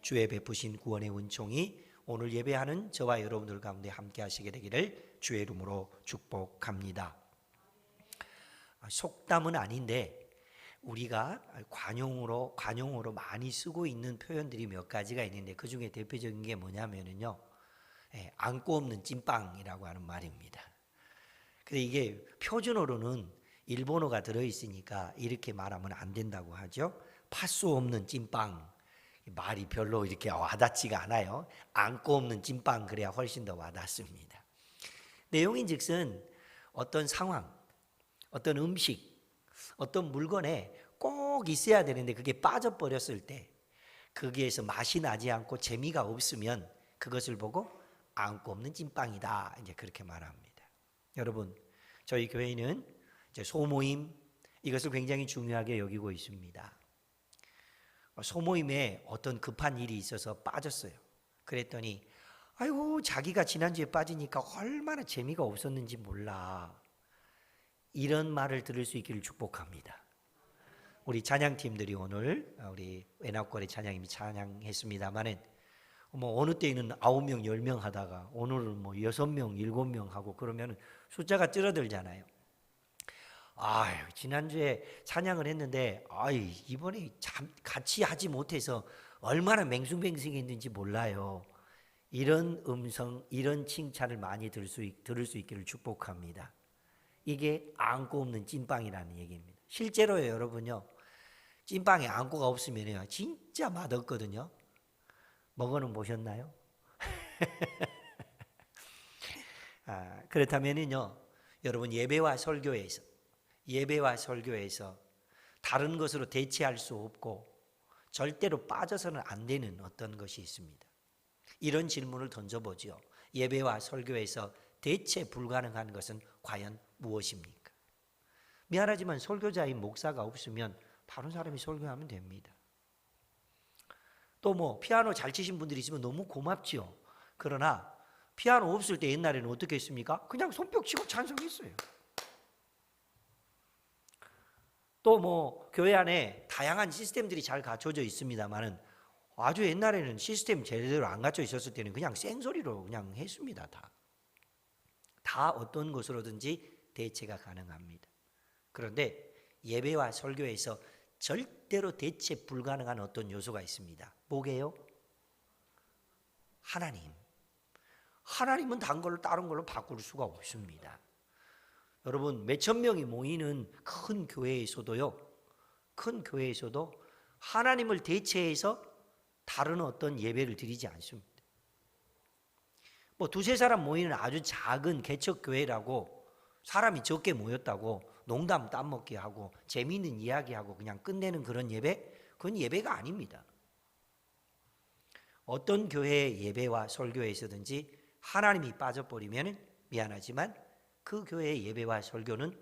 주의 베푸신 구원의 은총이 오늘 예배하는 저와 여러분들 가운데 함께 하시게 되기를 주의 이름으로 축복합니다. 속담은 아닌데 우리가 관용으로 많이 쓰고 있는 표현들이 몇 가지가 있는데 그 중에 대표적인 게 뭐냐면요, 안고 없는 찐빵이라고 하는 말입니다. 근데 이게 표준어로는 일본어가 들어있으니까 이렇게 말하면 안 된다고 하죠. 파수 없는 찐빵, 말이 별로 이렇게 와닿지가 않아요. 안고 없는 찐빵 그래야 훨씬 더 와닿습니다. 내용인즉슨 어떤 상황, 어떤 음식, 어떤 물건에 꼭 있어야 되는데 그게 빠져버렸을 때 거기에서 맛이 나지 않고 재미가 없으면 그것을 보고 안고 없는 찐빵이다, 이제 그렇게 말합니다. 여러분, 저희 교회는 이제 소모임, 이것을 굉장히 중요하게 여기고 있습니다. 소모임에 어떤 급한 일이 있어서 빠졌어요. 그랬더니 아이고, 자기가 지난주에 빠지니까 얼마나 재미가 없었는지 몰라, 이런 말을 들을 수 있기를 축복합니다. 우리 찬양팀들이 오늘 우리 외납거리 찬양님이 찬양했습니다만은 어느 때에는 9명, 10명 하다가 오늘은 6명, 7명 하고 그러면 숫자가 줄어들잖아요. 지난주에 찬양을 했는데 이번에 같이 하지 못해서 얼마나 맹숭맹숭했는지 몰라요. 이런 음성, 이런 칭찬을 많이 들을 수 있기를 축복합니다. 이게 안고 없는 찐빵이라는 얘기입니다. 실제로요, 여러분요, 찐빵에 안고가 없으면요 진짜 맛없거든요. 먹어는 보셨나요? 그렇다면요, 여러분, 예배와 설교에서 다른 것으로 대체할 수 없고 절대로 빠져서는 안 되는 어떤 것이 있습니다. 이런 질문을 던져보죠. 예배와 설교에서 대체 불가능한 것은 과연 무엇입니까? 미안하지만 설교자인 목사가 없으면 다른 사람이 설교하면 됩니다. 또 피아노 잘 치신 분들이 있으면 너무 고맙죠. 그러나 피아노 없을 때 옛날에는 어떻게 했습니까? 그냥 손뼉 치고 찬송했어요. 또 교회 안에 다양한 시스템들이 잘 갖춰져 있습니다만은 아주 옛날에는 시스템 제대로 안 갖춰 있었을 때는 그냥 생소리로 그냥 했습니다. 다 어떤 것으로든지 대체가 가능합니다. 그런데 예배와 설교에서 절대로 대체 불가능한 어떤 요소가 있습니다. 뭐게요? 하나님은 다른 걸로 바꿀 수가 없습니다. 여러분, 몇천 명이 모이는 큰 교회에서도 하나님을 대체해서 다른 어떤 예배를 드리지 않습니다. 두세 사람 모이는 아주 작은 개척교회라고 사람이 적게 모였다고 농담 땀먹기 하고 재미있는 이야기하고 그냥 끝내는 그런 예배? 그건 예배가 아닙니다. 어떤 교회의 예배와 설교에서든지 하나님이 빠져버리면 미안하지만 그 교회의 예배와 설교는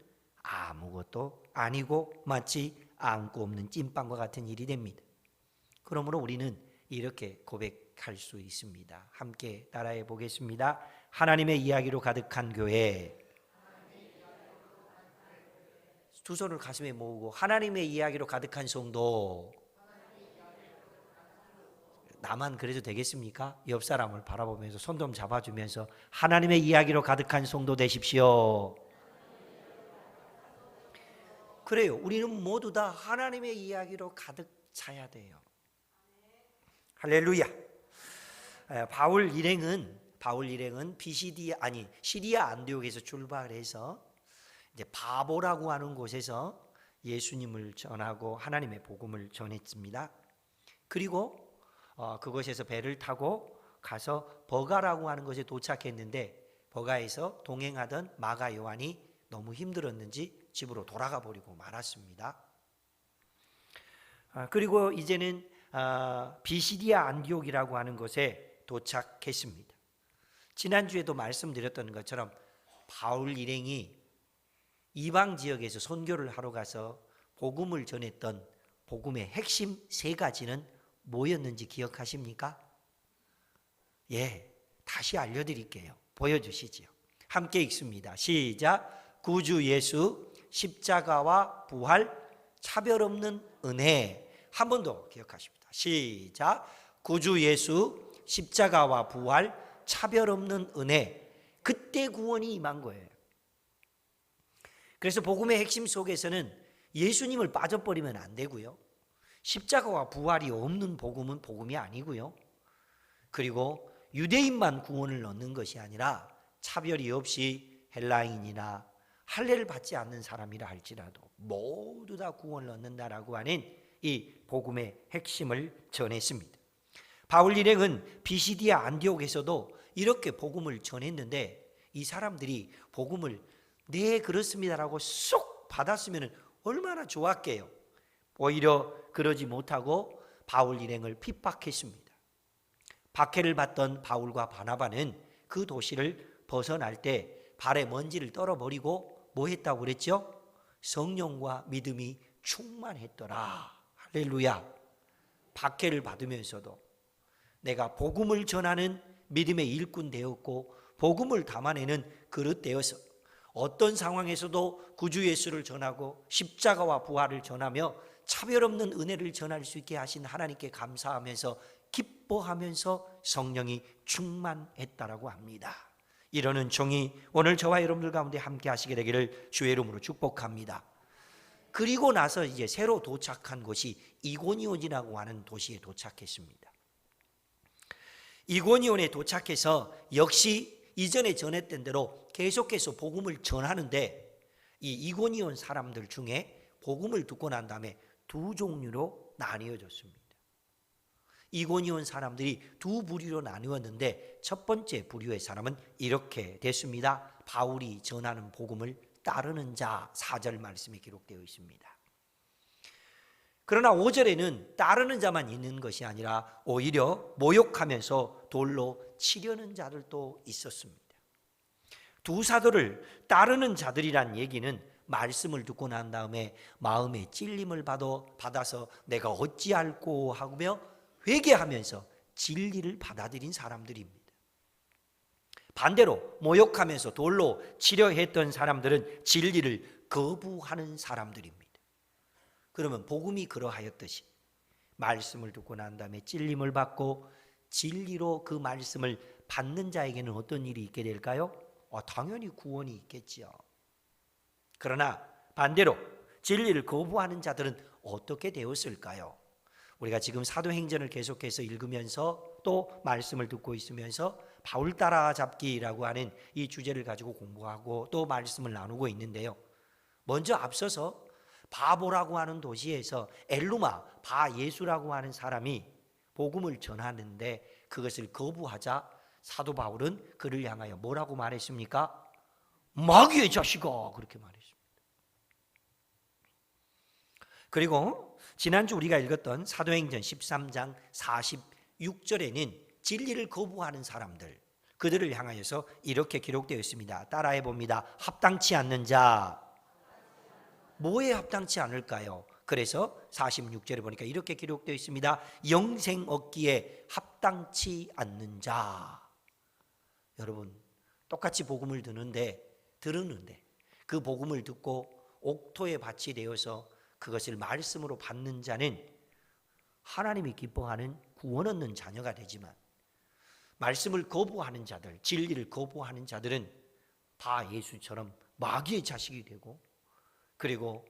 아무것도 아니고 마치 안고 없는 찐빵과 같은 일이 됩니다. 그러므로 우리는 이렇게 고백할 수 있습니다. 함께 따라해 보겠습니다. 하나님의 이야기로 가득한 교회. 두 손을 가슴에 모으고 하나님의 이야기로 가득한 성도. 나만 그래도 되겠습니까? 옆 사람을 바라보면서 손 좀 잡아주면서 하나님의 이야기로 가득한 성도 되십시오. 그래요. 우리는 모두 다 하나님의 이야기로 가득 차야 돼요. 할렐루야. 바울 일행은 시리아 안디옥에서 출발해서 이제 바보라고 하는 곳에서 예수님을 전하고 하나님의 복음을 전했습니다. 그리고 그곳에서 배를 타고 가서 버가라고 하는 곳에 도착했는데 버가에서 동행하던 마가 요한이 너무 힘들었는지 집으로 돌아가 버리고 말았습니다. 그리고 이제는 비시디아 안디옥이라고 하는 곳에 도착했습니다. 지난주에도 말씀드렸던 것처럼 바울 일행이 이방 지역에서 선교를 하러 가서 복음을 전했던 복음의 핵심 3가지는 뭐였는지 기억하십니까? 다시 알려드릴게요. 보여주시죠. 함께 읽습니다. 시작. 구주 예수, 십자가와 부활, 차별 없는 은혜. 한 번 더 기억하십니다. 시작. 구주 예수 십자가와 부활 차별 없는 은혜, 그때 구원이 임한 거예요. 그래서 복음의 핵심 속에서는 예수님을 빠져버리면 안 되고요, 십자가와 부활이 없는 복음은 복음이 아니고요, 그리고 유대인만 구원을 얻는 것이 아니라 차별이 없이 헬라인이나 할례를 받지 않는 사람이라 할지라도 모두 다 구원을 얻는다라고 하는 이 복음의 핵심을 전했습니다. 바울 일행은 비시디아 안디옥에서도 이렇게 복음을 전했는데 이 사람들이 복음을 네 그렇습니다라고 쏙 받았으면 얼마나 좋았게요. 오히려 그러지 못하고 바울 일행을 핍박했습니다. 박해를 받던 바울과 바나바는 그 도시를 벗어날 때 발에 먼지를 떨어버리고 뭐 했다고 그랬죠? 성령과 믿음이 충만했더라. 할렐루야. 박해를 받으면서도 내가 복음을 전하는 믿음의 일꾼 되었고 복음을 담아내는 그릇 되어서 어떤 상황에서도 구주 예수를 전하고 십자가와 부활을 전하며 차별 없는 은혜를 전할 수 있게 하신 하나님께 감사하면서 기뻐하면서 성령이 충만했다라고 합니다. 이러는 종이 오늘 저와 여러분들 가운데 함께 하시게 되기를 주의 이름으로 축복합니다. 그리고 나서 이제 새로 도착한 곳이 이고니온이라고 하는 도시에 도착했습니다. 이고니온에 도착해서 역시 이전에 전했던 대로 계속해서 복음을 전하는데 이 이고니온 사람들 중에 복음을 듣고 난 다음에 두 종류로 나뉘어졌습니다. 이고니온 사람들이 두 부류로 나누었는데 첫 번째 부류의 사람은 이렇게 됐습니다. 바울이 전하는 복음을 따르는 자, 4절 말씀에 기록되어 있습니다. 그러나 5절에는 따르는 자만 있는 것이 아니라 오히려 모욕하면서 돌로 치려는 자들도 있었습니다. 두 사도를 따르는 자들이란 얘기는 말씀을 듣고 난 다음에 마음에 찔림을 받아서 내가 어찌할꼬 하며 회개하면서 진리를 받아들인 사람들입니다. 반대로 모욕하면서 돌로 치려 했던 사람들은 진리를 거부하는 사람들입니다. 그러면 복음이 그러하였듯이 말씀을 듣고 난 다음에 찔림을 받고 진리로 그 말씀을 받는 자에게는 어떤 일이 있게 될까요? 당연히 구원이 있겠지요. 그러나 반대로 진리를 거부하는 자들은 어떻게 되었을까요? 우리가 지금 사도행전을 계속해서 읽으면서 또 말씀을 듣고 있으면서 바울 따라잡기라고 하는 이 주제를 가지고 공부하고 또 말씀을 나누고 있는데요. 먼저 앞서서 바보라고 하는 도시에서 엘루마, 바예수라고 하는 사람이 복음을 전하는데 그것을 거부하자 사도 바울은 그를 향하여 뭐라고 말했습니까? 마귀의 자식아, 그렇게 말했습니다. 그리고 지난주 우리가 읽었던 사도행전 13장 46절에는 진리를 거부하는 사람들, 그들을 향하여서 이렇게 기록되어 있습니다. 따라해 봅니다. 합당치 않는 자. 뭐에 합당치 않을까요? 그래서 46절에 보니까 이렇게 기록되어 있습니다. 영생 얻기에 합당치 않는 자. 여러분, 똑같이 복음을 들었는데 그 복음을 듣고 옥토에 밭이 되어서 그것을 말씀으로 받는 자는 하나님이 기뻐하는 구원 얻는 자녀가 되지만 말씀을 거부하는 자들, 진리를 거부하는 자들은 바예수처럼 마귀의 자식이 되고, 그리고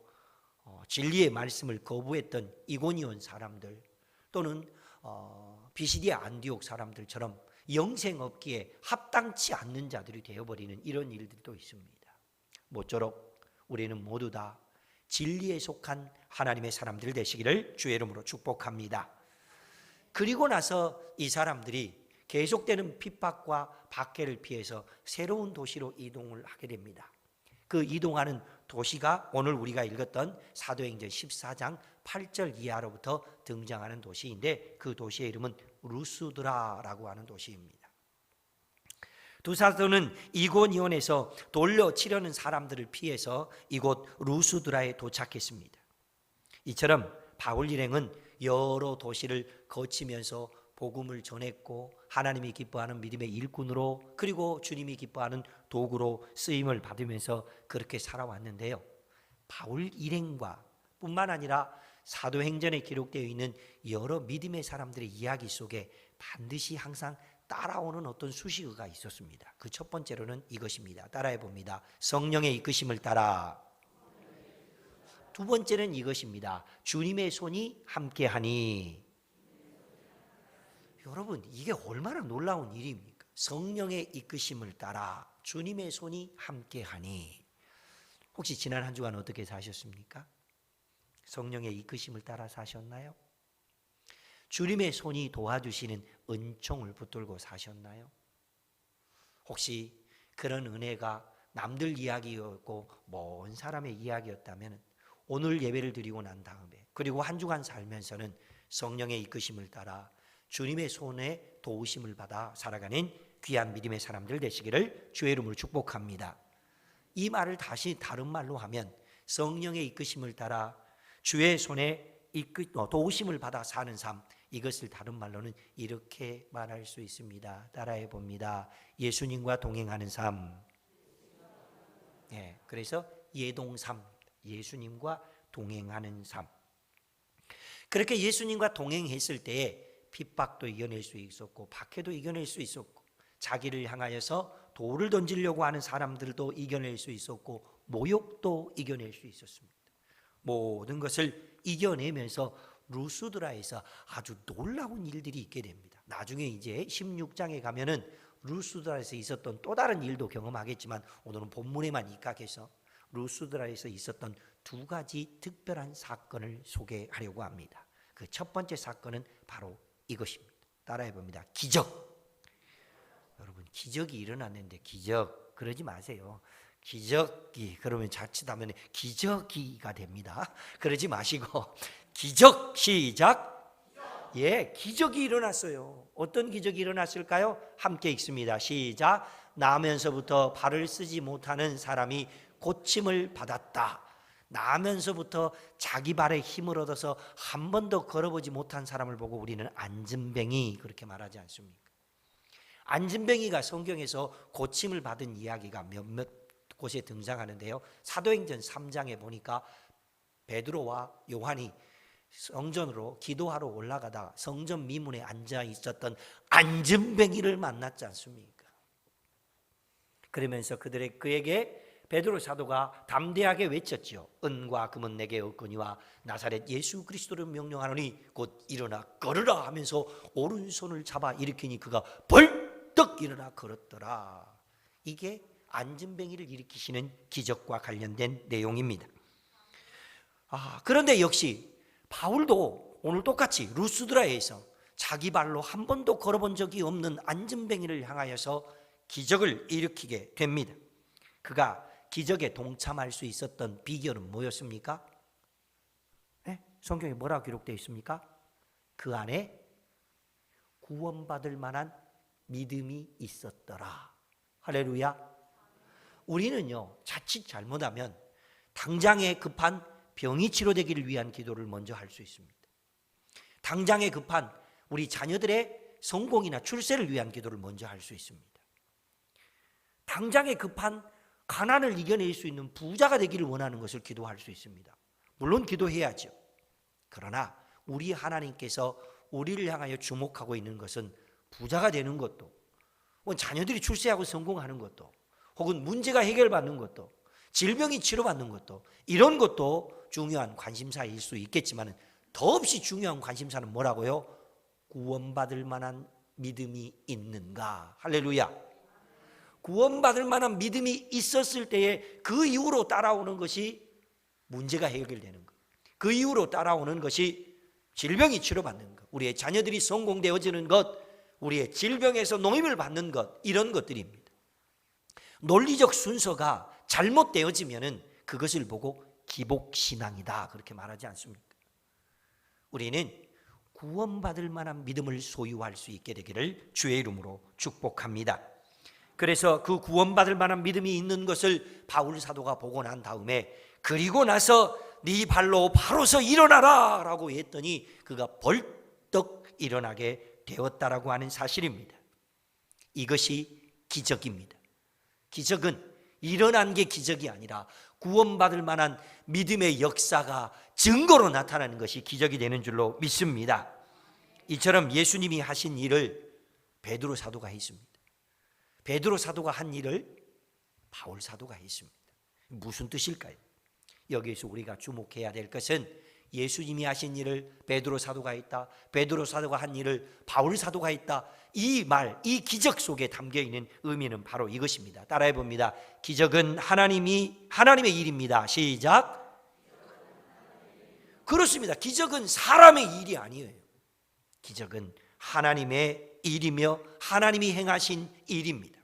진리의 말씀을 거부했던 이고니온 사람들 또는 비시디아 안디옥 사람들처럼 영생 얻기에 합당치 않는 자들이 되어버리는 이런 일들도 있습니다. 모쪼록 우리는 모두 다 진리에 속한 하나님의 사람들 되시기를 주의 이름으로 축복합니다. 그리고 나서 이 사람들이 계속되는 핍박과 박해를 피해서 새로운 도시로 이동을 하게 됩니다. 그 이동하는 도시가 오늘 우리가 읽었던 사도행전 14장 8절 이하로부터 등장하는 도시인데 그 도시의 이름은 루스드라라고 하는 도시입니다. 두 사도는 이고니온에서 돌려 치려는 사람들을 피해서 이곳 루스드라에 도착했습니다. 이처럼 바울 일행은 여러 도시를 거치면서 복음을 전했고 하나님이 기뻐하는 믿음의 일꾼으로, 그리고 주님이 기뻐하는 도구로 쓰임을 받으면서 그렇게 살아왔는데요. 바울 일행과 뿐만 아니라 사도행전에 기록되어 있는 여러 믿음의 사람들의 이야기 속에 반드시 항상 따라오는 어떤 수식어가 있었습니다. 그 첫 번째로는 이것입니다. 따라해 봅니다. 성령의 이끄심을 따라. 두 번째는 이것입니다. 주님의 손이 함께하니. 여러분, 이게 얼마나 놀라운 일입니까? 성령의 이끄심을 따라 주님의 손이 함께하니. 혹시 지난 한 주간 어떻게 사셨습니까? 성령의 이끄심을 따라 사셨나요? 주님의 손이 도와주시는 은총을 붙들고 사셨나요? 혹시 그런 은혜가 남들 이야기였고 먼 사람의 이야기였다면 오늘 예배를 드리고 난 다음에 그리고 한 주간 살면서는 성령의 이끄심을 따라 주님의 손에 도우심을 받아 살아가는 귀한 믿음의 사람들 되시기를 주의 이름으로 축복합니다. 이 말을 다시 다른 말로 하면 성령의 이끄심을 따라 주의 손에 도우심을 받아 사는 삶, 이것을 다른 말로는 이렇게 말할 수 있습니다. 따라해 봅니다. 예수님과 동행하는 삶. 그래서 예동삶, 예수님과 동행하는 삶. 그렇게 예수님과 동행했을 때에 핍박도 이겨낼 수 있었고 박해도 이겨낼 수 있었고 자기를 향하여서 돌을 던지려고 하는 사람들도 이겨낼 수 있었고 모욕도 이겨낼 수 있었습니다. 모든 것을 이겨내면서 루스드라에서 아주 놀라운 일들이 있게 됩니다. 나중에 이제 16장에 가면은 루스드라에서 있었던 또 다른 일도 경험하겠지만 오늘은 본문에만 입각해서 루스드라에서 있었던 두 가지 특별한 사건을 소개하려고 합니다. 그 첫 번째 사건은 바로 이것입니다. 따라해 봅니다. 기적. 여러분, 기적이 일어났는데 기적 그러지 마세요. 기적이 그러면 자칫하면 기적이가 됩니다. 그러지 마시고 기적 시작. 기적이 일어났어요. 어떤 기적이 일어났을까요? 함께 읽습니다. 시작. 나면서부터 발을 쓰지 못하는 사람이 고침을 받았다. 나면서부터 자기 발에 힘을 얻어서 한 번도 걸어보지 못한 사람을 보고 우리는 앉은뱅이 그렇게 말하지 않습니까? 앉은뱅이가 성경에서 고침을 받은 이야기가 몇몇 곳에 등장하는데요. 사도행전 3장에 보니까 베드로와 요한이 성전으로 기도하러 올라가다 성전 미문에 앉아 있었던 앉은뱅이를 만났지 않습니까? 그러면서 그에게 베드로 사도가 담대하게 외쳤죠. 은과 금은 내게 없거니와 나사렛 예수 그리스도를 명령하노니 곧 일어나 걸으라 하면서 오른손을 잡아 일으키니 그가 벌떡 일어나 걸었더라. 이게 앉은뱅이를 일으키시는 기적과 관련된 내용입니다. 그런데 역시 바울도 오늘 똑같이 루스드라에서 자기 발로 한 번도 걸어본 적이 없는 앉은뱅이를 향하여서 기적을 일으키게 됩니다. 그가 기적에 동참할 수 있었던 비결은 뭐였습니까? 성경에 뭐라고 기록되어 있습니까? 그 안에 구원받을 만한 믿음이 있었더라. 할렐루야. 우리는요, 자칫 잘못하면 당장에 급한 병이 치료되기를 위한 기도를 먼저 할 수 있습니다. 당장에 급한 우리 자녀들의 성공이나 출세를 위한 기도를 먼저 할 수 있습니다. 당장에 급한 가난을 이겨낼 수 있는 부자가 되기를 원하는 것을 기도할 수 있습니다. 물론 기도해야죠. 그러나 우리 하나님께서 우리를 향하여 주목하고 있는 것은 부자가 되는 것도, 자녀들이 출세하고 성공하는 것도, 혹은 문제가 해결받는 것도, 질병이 치료받는 것도, 이런 것도 중요한 관심사일 수 있겠지만 더없이 중요한 관심사는 뭐라고요? 구원받을 만한 믿음이 있는가? 할렐루야. 구원받을 만한 믿음이 있었을 때에 그 이후로 따라오는 것이 문제가 해결되는 것, 그 이후로 따라오는 것이 질병이 치료받는 것, 우리의 자녀들이 성공되어지는 것, 우리의 질병에서 노임을 받는 것, 이런 것들입니다. 논리적 순서가 잘못되어지면은 그것을 보고 기복신앙이다 그렇게 말하지 않습니까? 우리는 구원받을 만한 믿음을 소유할 수 있게 되기를 주의 이름으로 축복합니다. 그래서 그 구원받을 만한 믿음이 있는 것을 바울 사도가 보고 난 다음에 그리고 나서 네 발로 바로서 일어나라 라고 했더니 그가 벌떡 일어나게 되었다라고 하는 사실입니다. 이것이 기적입니다. 기적은 일어난 게 기적이 아니라 구원받을 만한 믿음의 역사가 증거로 나타나는 것이 기적이 되는 줄로 믿습니다. 이처럼 예수님이 하신 일을 베드로 사도가 했습니다. 베드로 사도가 한 일을 바울 사도가 했습니다. 무슨 뜻일까요? 여기에서 우리가 주목해야 될 것은 예수님이 하신 일을 베드로 사도가 했다, 베드로 사도가 한 일을 바울 사도가 했다, 이 말, 이 기적 속에 담겨있는 의미는 바로 이것입니다. 따라해 봅니다. 기적은 하나님의 일입니다. 시작. 그렇습니다. 기적은 사람의 일이 아니에요. 기적은 하나님의 일이며 하나님이 행하신 일입니다.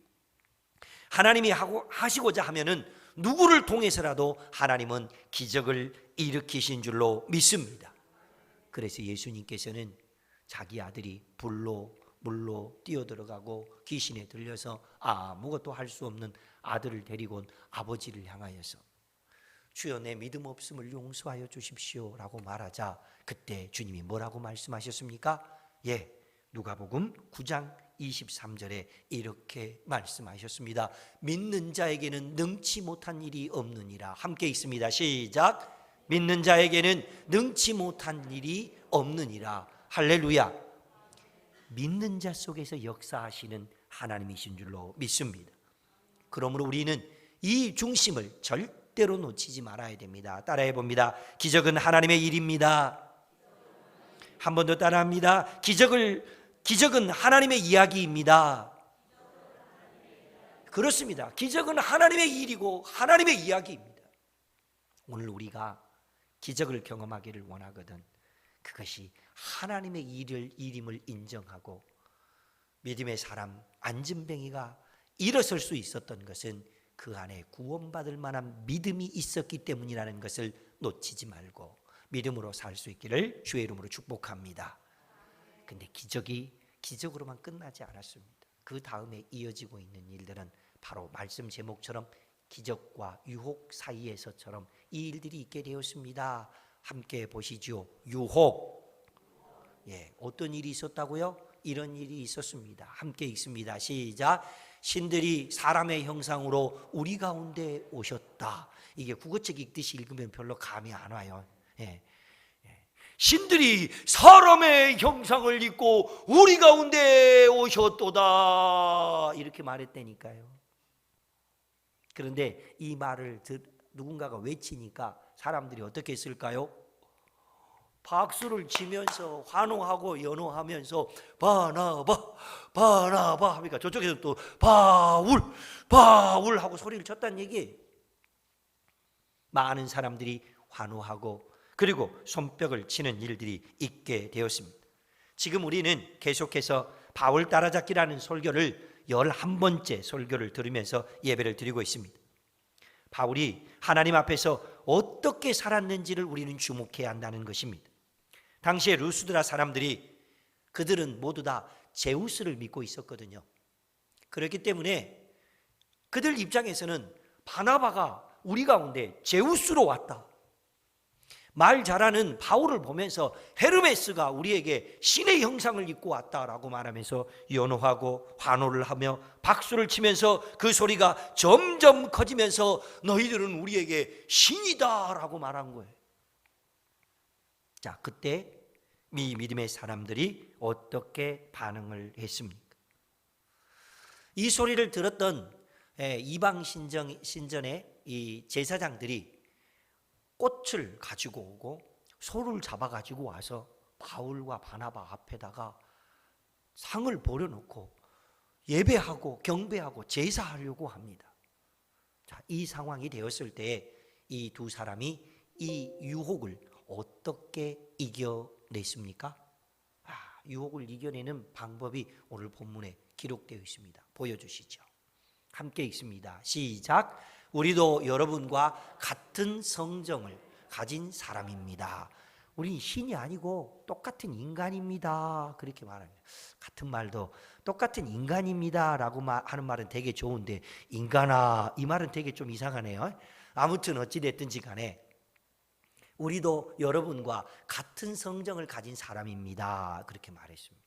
하나님이 하시고자 하면은 누구를 통해서라도 하나님은 기적을 일으키신 줄로 믿습니다. 그래서 예수님께서는 자기 아들이 불로 물로 뛰어들어가고 귀신에 들려서 아무것도 할 수 없는 아들을 데리고 온 아버지를 향하여서 주여 내 믿음 없음을 용서하여 주십시오 라고 말하자 그때 주님이 뭐라고 말씀하셨습니까? 누가복음 9장 23절에 이렇게 말씀하셨습니다. 믿는 자에게는 능치 못한 일이 없느니라. 함께 있습니다. 시작. 믿는 자에게는 능치 못한 일이 없느니라. 할렐루야. 믿는 자 속에서 역사하시는 하나님이신 줄로 믿습니다. 그러므로 우리는 이 중심을 절대로 놓치지 말아야 됩니다. 따라해 봅니다. 기적은 하나님의 일입니다. 한 번 더 따라합니다. 기적은 하나님의 이야기입니다. 그렇습니다. 기적은 하나님의 일이고 하나님의 이야기입니다. 오늘 우리가 기적을 경험하기를 원하거든 그것이 하나님의 일임을 인정하고 믿음의 사람 안진뱅이가 일어설 수 있었던 것은 그 안에 구원받을 만한 믿음이 있었기 때문이라는 것을 놓치지 말고 믿음으로 살 수 있기를 주의 이름으로 축복합니다. 근데 기적이 기적으로만 끝나지 않았습니다. 그 다음에 이어지고 있는 일들은 바로 말씀 제목처럼 기적과 유혹 사이에서처럼 이 일들이 있게 되었습니다. 함께 보시죠. 유혹. 어떤 일이 있었다고요? 이런 일이 있었습니다. 함께 읽습니다. 시작. 신들이 사람의 형상으로 우리 가운데 오셨다. 이게 국어책 읽듯이 읽으면 별로 감이 안 와요. 신들이 사람의 형상을 입고 우리 가운데 오셨도다 이렇게 말했다니까요. 그런데 이 말을 누군가가 외치니까 사람들이 어떻게 했을까요? 박수를 치면서 환호하고 연호하면서 바나바 하니까 저쪽에서 또 바울 하고 소리를 쳤다는 얘기예요. 많은 사람들이 환호하고 그리고 손뼉을 치는 일들이 있게 되었습니다. 지금 우리는 계속해서 바울 따라잡기라는 설교를 11번째 설교를 들으면서 예배를 드리고 있습니다. 바울이 하나님 앞에서 어떻게 살았는지를 우리는 주목해야 한다는 것입니다. 당시에 루스드라 사람들이 그들은 모두 다 제우스를 믿고 있었거든요. 그렇기 때문에 그들 입장에서는 바나바가 우리 가운데 제우스로 왔다. 말 잘하는 바울을 보면서 헤르메스가 우리에게 신의 형상을 입고 왔다라고 말하면서 연호하고 환호를 하며 박수를 치면서 그 소리가 점점 커지면서 너희들은 우리에게 신이다라고 말한 거예요. 자, 그때 믿음의 사람들이 어떻게 반응을 했습니까? 이 소리를 들었던 이방 신전의 이 제사장들이 꽃을 가지고 오고 소를 잡아 가지고 와서 바울과 바나바 앞에다가 상을 버려놓고 예배하고 경배하고 제사하려고 합니다. 자, 이 상황이 되었을 때 이 두 사람이 이 유혹을 어떻게 이겨냈습니까? 유혹을 이겨내는 방법이 오늘 본문에 기록되어 있습니다. 보여주시죠. 함께 읽습니다. 시작. 우리도 여러분과 같은 성정을 가진 사람입니다. 우린 신이 아니고 똑같은 인간입니다. 그렇게 말합니다. 같은 말도 똑같은 인간입니다 라고 하는 말은 되게 좋은데 인간아 이 말은 되게 좀 이상하네요. 아무튼 어찌됐든지 간에 우리도 여러분과 같은 성정을 가진 사람입니다. 그렇게 말했습니다.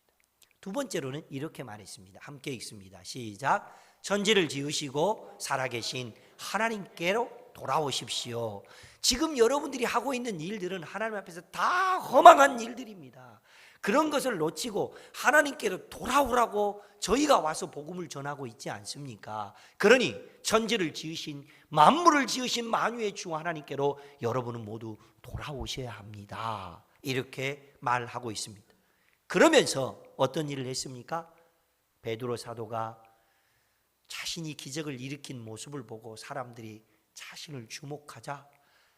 두 번째로는 이렇게 말했습니다. 함께 읽습니다. 시작. 천지를 지으시고 살아계신 하나님께로 돌아오십시오. 지금 여러분들이 하고 있는 일들은 하나님 앞에서 다 허망한 일들입니다. 그런 것을 놓치고 하나님께로 돌아오라고 저희가 와서 복음을 전하고 있지 않습니까? 그러니 천지를 지으신, 만물을 지으신 만유의 주 하나님께로 여러분은 모두 돌아오셔야 합니다. 이렇게 말하고 있습니다. 그러면서 어떤 일을 했습니까? 베드로 사도가 자신이 기적을 일으킨 모습을 보고 사람들이 자신을 주목하자,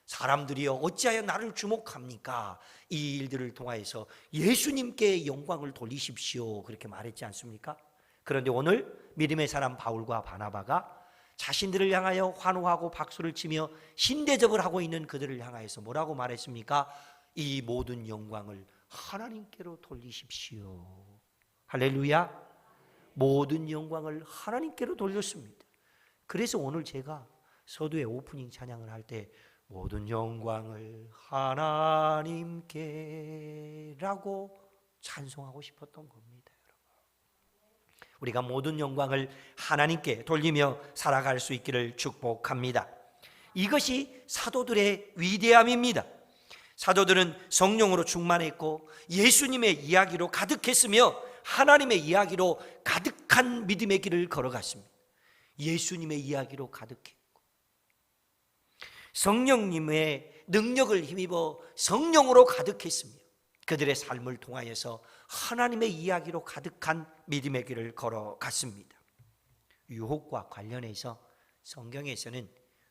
사람들이여 어찌하여 나를 주목합니까? 이 일들을 통하여서 예수님께 영광을 돌리십시오, 그렇게 말했지 않습니까? 그런데 오늘 믿음의 사람 바울과 바나바가 자신들을 향하여 환호하고 박수를 치며 신대접을 하고 있는 그들을 향하여서 뭐라고 말했습니까? 이 모든 영광을 하나님께로 돌리십시오. 할렐루야. 모든 영광을 하나님께로 돌렸습니다. 그래서 오늘 제가 서두에 오프닝 찬양을 할 때 모든 영광을 하나님께라고 찬송하고 싶었던 겁니다. 여러분, 우리가 모든 영광을 하나님께 돌리며 살아갈 수 있기를 축복합니다. 이것이 사도들의 위대함입니다. 사도들은 성령으로 충만했고 예수님의 이야기로 가득했으며 하나님의 이야기로 가득한 믿음의 길을 걸어갔습니다. 예수님의 이야기로 가득했고 성령님의 능력을 힘입어 성령으로 가득했으며 그들의 삶을 통하여서 하나님의 이야기로 가득한 믿음의 길을 걸어갔습니다. 유혹과 관련해서 성경에서는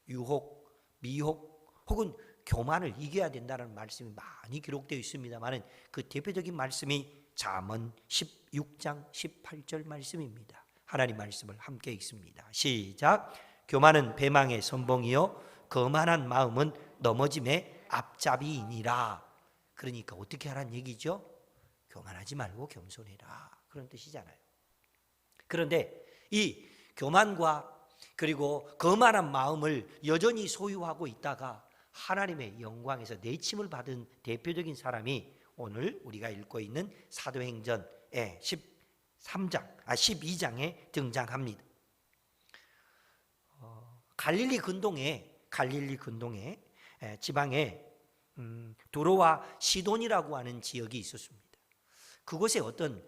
유혹, 미혹 혹은 교만을 이겨야 된다는 말씀이 많이 기록되어 있습니다만 그 대표적인 말씀이 잠언 16장 18절 말씀입니다. 하나님 말씀을 함께 읽습니다. 시작. 교만은 배망의 선봉이요 거만한 마음은 넘어짐의 앞잡이이니라. 그러니까 어떻게 하라는 얘기죠? 교만하지 말고 겸손해라, 그런 뜻이잖아요. 그런데 이 교만과 그리고 거만한 마음을 여전히 소유하고 있다가 하나님의 영광에서 내침을 받은 대표적인 사람이 오늘 우리가 읽고 있는 사도행전의 12장에 등장합니다. 갈릴리 근동에 지방에 두로와 시돈이라고 하는 지역이 있었습니다. 그곳에 어떤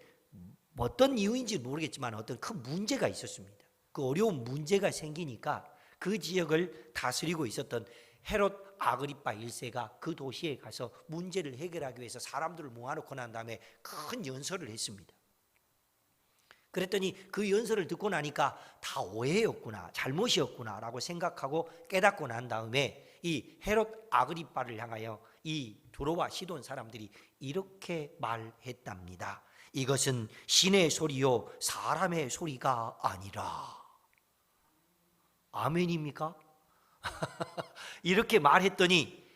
이유인지 모르겠지만 어떤 큰 문제가 있었습니다. 그 어려운 문제가 생기니까 그 지역을 다스리고 있었던 헤롯 아그리파 1세가 그 도시에 가서 문제를 해결하기 위해서 사람들을 모아놓고 난 다음에 큰 연설을 했습니다. 그랬더니 그 연설을 듣고 나니까 다 오해였구나, 잘못이었구나 라고 생각하고 깨닫고 난 다음에 이 헤롯 아그리파를 향하여 이 두로와 시돈 사람들이 이렇게 말했답니다. 이것은 신의 소리요 사람의 소리가 아니라. 아멘입니까? 이렇게 말했더니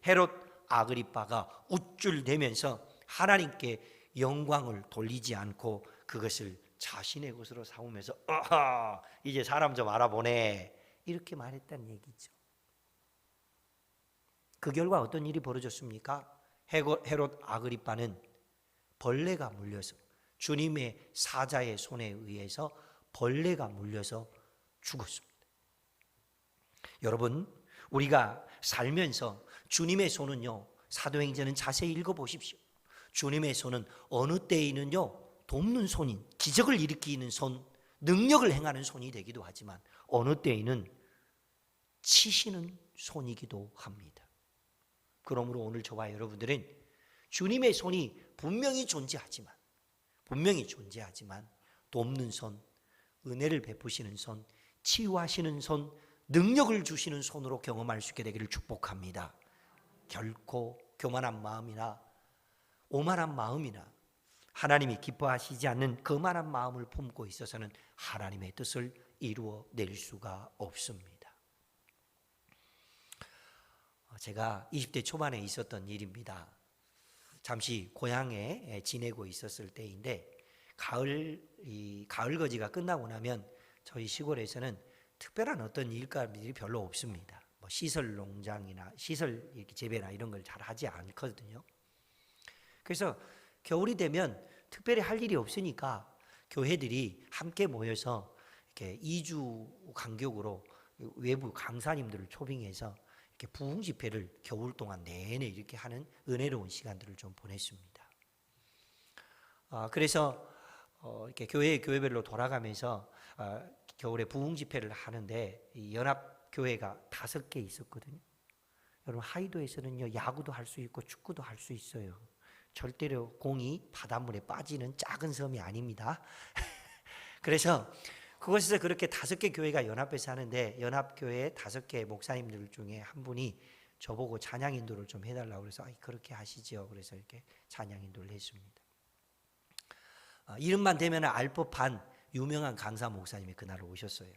헤롯 아그리파가 우쭐대면서 하나님께 영광을 돌리지 않고 그것을 자신의 것으로 삼으면서 이제 사람 좀 알아보네, 이렇게 말했다는 얘기죠. 그 결과 어떤 일이 벌어졌습니까? 헤롯 아그리파는 벌레가 물려서, 주님의 사자의 손에 의해서 벌레가 물려서 죽었습니다. 여러분, 우리가 살면서 주님의 손은요, 사도행전은 자세히 읽어보십시오. 주님의 손은 어느 때에는요 돕는 손인, 기적을 일으키는 손, 능력을 행하는 손이 되기도 하지만 어느 때에는 치시는 손이기도 합니다. 그러므로 오늘 저와 여러분들은 주님의 손이 분명히 존재하지만 돕는 손, 은혜를 베푸시는 손, 치유하시는 손, 능력을 주시는 손으로 경험할 수 있게 되기를 축복합니다. 결코 교만한 마음이나 오만한 마음이나 하나님이 기뻐하시지 않는 거만한 마음을 품고 있어서는 하나님의 뜻을 이루어낼 수가 없습니다. 제가 20대 초반에 있었던 일입니다. 잠시 고향에 지내고 있었을 때인데 가을 거지가 끝나고 나면 저희 시골에서는 특별한 어떤 일감들이 별로 없습니다. 뭐 시설 농장이나 시설 이렇게 재배나 이런 걸 잘 하지 않거든요. 그래서 겨울이 되면 특별히 할 일이 없으니까 교회들이 함께 모여서 이렇게 2주 간격으로 외부 강사님들을 초빙해서 이렇게 부흥 집회를 겨울 동안 내내 이렇게 하는 은혜로운 시간들을 좀 보냈습니다. 그래서 이렇게 교회별로 돌아가면서 겨울에 부흥 집회를 하는데 이 연합 교회가 5개 있었거든요. 여러분 하이도에서는요 야구도 할 수 있고 축구도 할 수 있어요. 절대로 공이 바닷물에 빠지는 작은 섬이 아닙니다. 그래서 그곳에서 그렇게 5개 교회가 연합해서 하는데 연합교회 5개 목사님들 중에 한 분이 저보고 찬양 인도를 좀 해달라고 그래서 그렇게 하시죠. 그래서 이렇게 찬양 인도를 했습니다. 이름만 되면 알 법한 유명한 강사 목사님이 그날 오셨어요.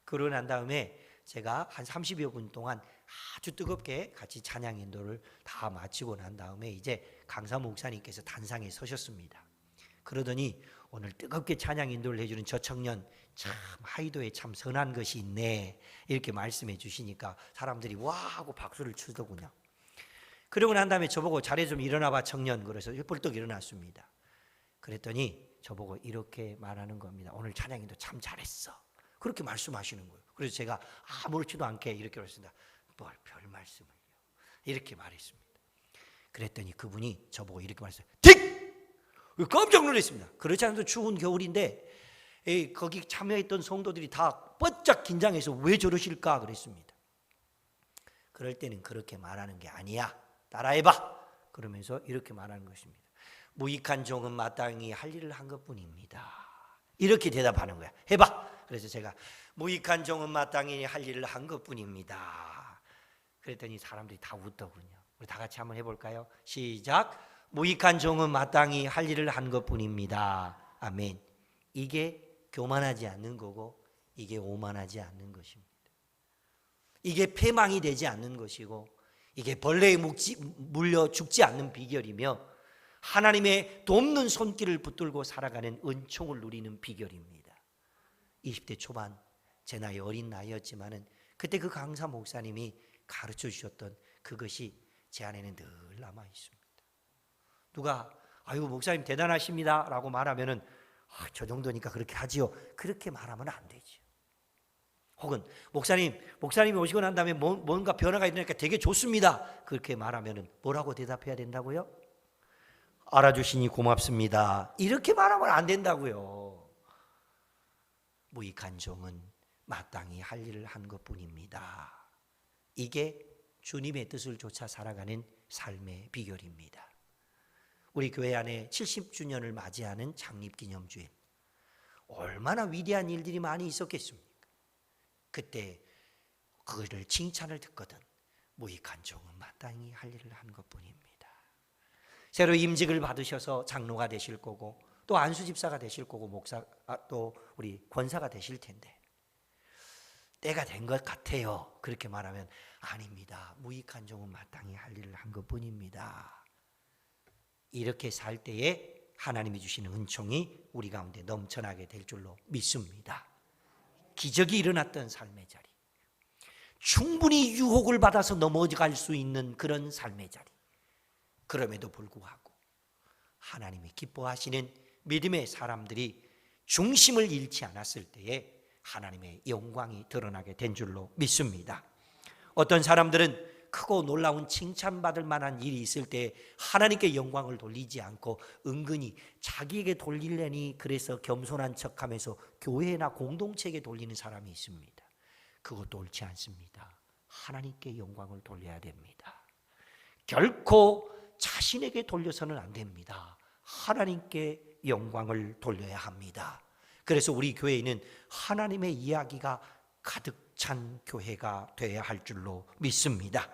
그러고 난 다음에 제가 한 30여 분 동안 아주 뜨겁게 같이 찬양 인도를 다 마치고 난 다음에 이제 강사 목사님께서 단상에 서셨습니다. 그러더니 오늘 뜨겁게 찬양 인도를 해주는 저 청년 참 하이도에 참 선한 것이 있네 이렇게 말씀해 주시니까 사람들이 와 하고 박수를 치더군요. 그러고 난 다음에 저보고 자리에 좀 일어나봐 청년 그래서 벌떡 일어났습니다. 그랬더니 저보고 이렇게 말하는 겁니다. 오늘 찬양 인도 참 잘했어. 그렇게 말씀하시는 거예요. 그래서 제가 아무렇지도 않게 이렇게 말했습니다. 뭘 별 말씀을요. 이렇게 말했습니다. 그랬더니 그분이 저보고 이렇게 말했어요. 틱! 깜짝 놀랐습니다. 그렇지 않아도 추운 겨울인데 거기 참여했던 성도들이 다 뻗짝 긴장해서 왜 저러실까 그랬습니다. 그럴 때는 그렇게 말하는 게 아니야. 따라해봐. 그러면서 이렇게 말하는 것입니다. 무익한 종은 마땅히 할 일을 한 것뿐입니다. 이렇게 대답하는 거야. 해봐. 그래서 제가 무익한 종은 마땅히 할 일을 한 것뿐입니다. 그랬더니 사람들이 다 웃더군요. 우리 다 같이 한번 해볼까요? 시작. 무익한 종은 마땅히 할 일을 한 것뿐입니다. 아멘. 이게 교만하지 않는 거고 이게 오만하지 않는 것입니다. 이게 패망이 되지 않는 것이고 이게 벌레에 물려 죽지 않는 비결이며 하나님의 돕는 손길을 붙들고 살아가는 은총을 누리는 비결입니다. 20대 초반 제 나이 어린 나이였지만은 그때 그 강사 목사님이 가르쳐 주셨던 그것이 제 안에는 늘 남아 있습니다. 누가 아유 목사님 대단하십니다 라고 말하면은 저 정도니까 그렇게 하지요. 그렇게 말하면 안 되죠. 혹은 목사님이 오시고 난 다음에 뭔가 변화가 일어나니까 되게 좋습니다. 그렇게 말하면은 뭐라고 대답해야 된다고요? 알아주시니 고맙습니다. 이렇게 말하면 안 된다고요. 무익한 종은 마땅히 할 일을 한 것뿐입니다. 이게 주님의 뜻을 쫓아 살아가는 삶의 비결입니다. 우리 교회 안에 70주년을 맞이하는 창립기념주일 얼마나 위대한 일들이 많이 있었겠습니까? 그때 그를 칭찬을 듣거든 무익한 종은 마땅히 할 일을 한 것뿐입니다. 새로 임직을 받으셔서 장로가 되실 거고 또 안수집사가 되실 거고 목사 또 우리 권사가 되실 텐데 때가 된 것 같아요. 그렇게 말하면 아닙니다. 무익한 종은 마땅히 할 일을 한 것뿐입니다. 이렇게 살 때에 하나님이 주시는 은총이 우리 가운데 넘쳐나게 될 줄로 믿습니다. 기적이 일어났던 삶의 자리, 충분히 유혹을 받아서 넘어갈 수 있는 그런 삶의 자리, 그럼에도 불구하고 하나님이 기뻐하시는 믿음의 사람들이 중심을 잃지 않았을 때에 하나님의 영광이 드러나게 된 줄로 믿습니다. 어떤 사람들은 크고 놀라운 칭찬받을 만한 일이 있을 때 하나님께 영광을 돌리지 않고 은근히 자기에게 돌리려니 그래서 겸손한 척하면서 교회나 공동체에게 돌리는 사람이 있습니다. 그것도 옳지 않습니다. 하나님께 영광을 돌려야 됩니다. 결코 자신에게 돌려서는 안 됩니다. 하나님께 영광을 돌려야 합니다. 그래서 우리 교회에는 하나님의 이야기가 가득 찬 교회가 되어야 할 줄로 믿습니다.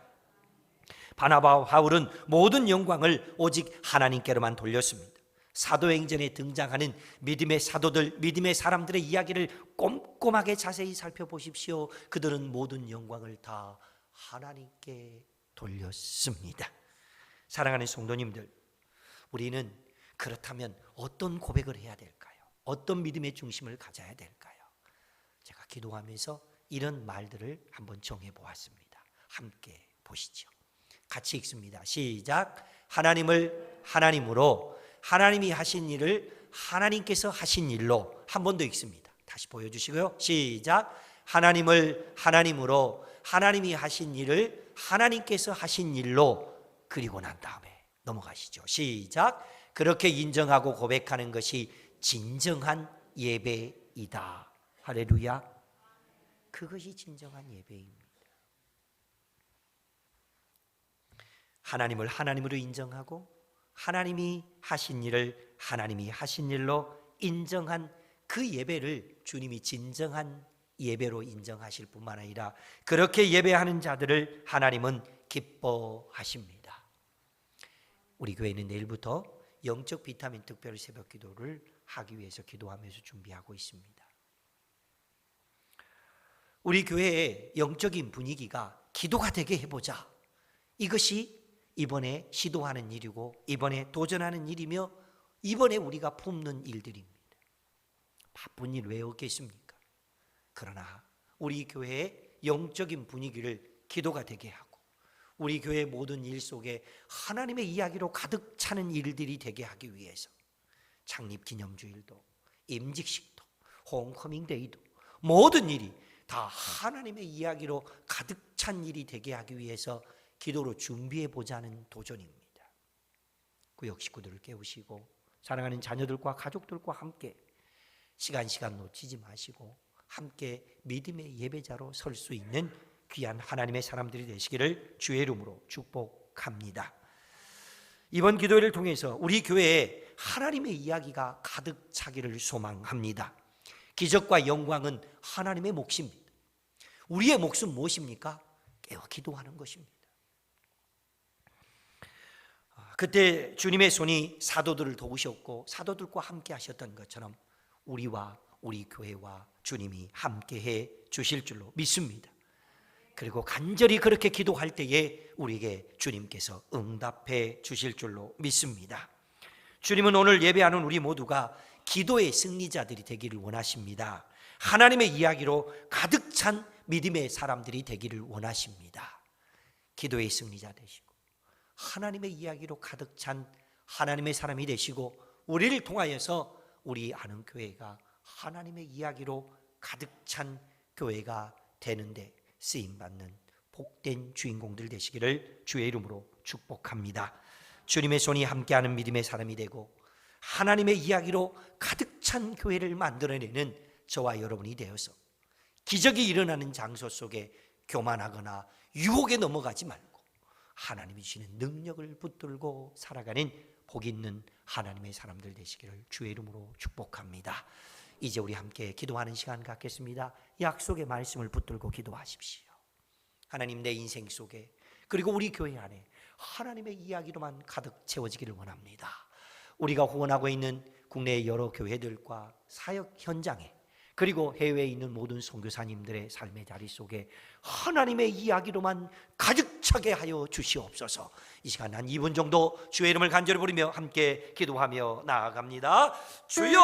바나바와 바울은 모든 영광을 오직 하나님께로만 돌렸습니다. 사도행전에 등장하는 믿음의 사도들, 믿음의 사람들의 이야기를 꼼꼼하게 자세히 살펴보십시오. 그들은 모든 영광을 다 하나님께 돌렸습니다. 사랑하는 성도님들, 우리는 그렇다면 어떤 고백을 해야 될까요? 어떤 믿음의 중심을 가져야 될까요? 제가 기도하면서 이런 말들을 한번 정해 보았습니다. 함께 보시죠. 같이 읽습니다. 시작. 하나님을 하나님으로, 하나님이 하신 일을 하나님께서 하신 일로. 한 번 더 읽습니다. 다시 보여주시고요. 시작. 하나님을 하나님으로, 하나님이 하신 일을 하나님께서 하신 일로 그리고 난 다음에 넘어가시죠. 시작. 그렇게 인정하고 고백하는 것이 진정한 예배이다. 할렐루야. 그것이 진정한 예배입니다. 하나님을 하나님으로 인정하고 하나님이 하신 일을 하나님이 하신 일로 인정한 그 예배를 주님이 진정한 예배로 인정하실 뿐만 아니라 그렇게 예배하는 자들을 하나님은 기뻐하십니다. 우리 교회는 내일부터 영적 비타민 특별 새벽 기도를 하기 위해서 기도하면서 준비하고 있습니다. 우리 교회의 영적인 분위기가 기도가 되게 해보자. 이것이 이번에 시도하는 일이고 이번에 도전하는 일이며 이번에 우리가 품는 일들입니다. 바쁜 일 왜 없겠습니까? 그러나 우리 교회의 영적인 분위기를 기도가 되게 하고 우리 교회 모든 일 속에 하나님의 이야기로 가득 차는 일들이 되게 하기 위해서 창립기념주일도 임직식도 홈커밍데이도 모든 일이 다 하나님의 이야기로 가득 찬 일이 되게 하기 위해서 기도로 준비해 보자는 도전입니다. 구역 식구들을 깨우시고 사랑하는 자녀들과 가족들과 함께 시간 놓치지 마시고 함께 믿음의 예배자로 설 수 있는 귀한 하나님의 사람들이 되시기를 주의 이름으로 축복합니다. 이번 기도회를 통해서 우리 교회에 하나님의 이야기가 가득 차기를 소망합니다. 기적과 영광은 하나님의 몫입니다. 우리의 몫은 무엇입니까? 깨어 기도하는 것입니다. 그때 주님의 손이 사도들을 도우셨고 사도들과 함께 하셨던 것처럼 우리와 우리 교회와 주님이 함께해 주실 줄로 믿습니다. 그리고 간절히 그렇게 기도할 때에 우리에게 주님께서 응답해 주실 줄로 믿습니다. 주님은 오늘 예배하는 우리 모두가 기도의 승리자들이 되기를 원하십니다. 하나님의 이야기로 가득 찬 믿음의 사람들이 되기를 원하십니다. 기도의 승리자 되시고 하나님의 이야기로 가득 찬 하나님의 사람이 되시고 우리를 통하여서 우리 아는 교회가 하나님의 이야기로 가득 찬 교회가 되는데 쓰임받는 복된 주인공들 되시기를 주의 이름으로 축복합니다. 주님의 손이 함께하는 믿음의 사람이 되고 하나님의 이야기로 가득 찬 교회를 만들어내는 저와 여러분이 되어서 기적이 일어나는 장소 속에 교만하거나 유혹에 넘어가지 말고 하나님이 주시는 능력을 붙들고 살아가는 복 있는 하나님의 사람들 되시기를 주의 이름으로 축복합니다. 이제 우리 함께 기도하는 시간 갖겠습니다. 약속의 말씀을 붙들고 기도하십시오. 하나님, 내 인생 속에 그리고 우리 교회 안에 하나님의 이야기로만 가득 채워지기를 원합니다. 우리가 후원하고 있는 국내의 여러 교회들과 사역 현장에 그리고 해외에 있는 모든 선교사님들의 삶의 자리 속에 하나님의 이야기로만 가득 차게 하여 주시옵소서. 이 시간 한 2분 정도 주의 이름을 간절히 부르며 함께 기도하며 나아갑니다. 주여!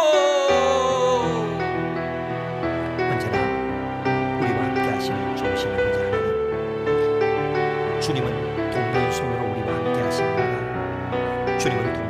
언제나 우리와 함께 하시는 좋으신 아버지 하나님, 주님은 돕는 손으로 우리와 함께 하십니다. 주님은